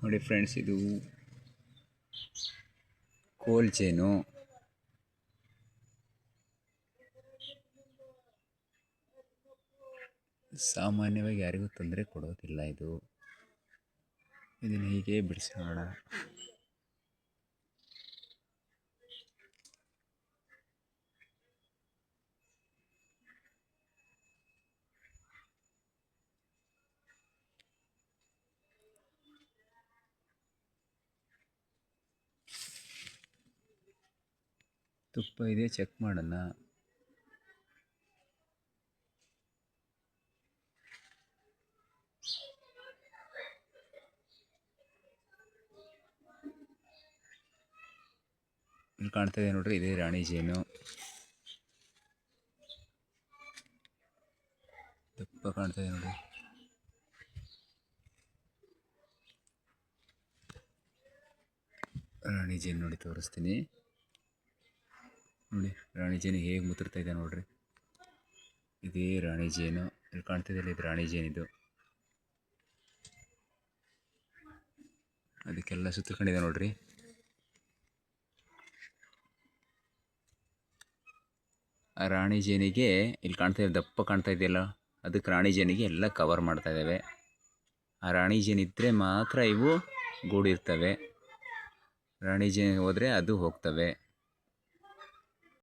ನೋಡಿ ಫ್ರೆಂಡ್ಸ್, ಇದು ಕೋಲ್ ಚೈನು. ಸಾಮಾನ್ಯವಾಗಿ ಯಾರಿಗೂ ತೊಂದರೆ ಕೊಡೋದಿಲ್ಲ ಇದು. ಇದನ್ನು ಹೀಗೆ ಬಿಡಿಸೋಣ. ತುಪ್ಪ ಇದೆ, ಚೆಕ್ ಮಾಡೋಣ. ಇಲ್ಲಿ ಕಾಣ್ತಾ ಇದೆ ನೋಡ್ರಿ, ಇದೇ ರಾಣಿ ಜೇನು. ತುಪ್ಪ ಕಾಣ್ತಾ ಇದೆ ನೋಡಿ. ರಾಣಿ ಜೇನು ನೋಡಿ, ತೋರಿಸ್ತೀನಿ ನೋಡಿ. ರಾಣಿ ಜೇನು ಹೇಗೆ ಮುತ್ತಿರ್ತಾ ಇದೆ ನೋಡ್ರಿ. ಇದೇ ರಾಣಿ ಜೇನು. ಇಲ್ಲಿ ಕಾಣ್ತಿದೆಯಲ್ಲ, ಇದು ರಾಣಿ ಜೇನಿದು. ಅದಕ್ಕೆಲ್ಲ ಸುತ್ತಕೊಂಡಿದೆ ನೋಡ್ರಿ. ಆ ರಾಣಿ ಜೇನಿಗೆ ಇಲ್ಲಿ ಕಾಣ್ತಾ ಇದೆ, ದಪ್ಪ ಕಾಣ್ತಾ ಇದೆಯಲ್ಲ, ಅದಕ್ಕೆ ರಾಣಿ ಜೇನಿಗೆ ಎಲ್ಲ ಕವರ್ ಮಾಡ್ತಾ ಇದ್ದಾವೆ. ಆ ರಾಣಿ ಜೇನು ಇದ್ದರೆ ಮಾತ್ರ ಇವು ಗೂಡಿರ್ತವೆ. ರಾಣಿ ಜೇನು ಹೋದರೆ ಅದು ಹೋಗ್ತವೆ.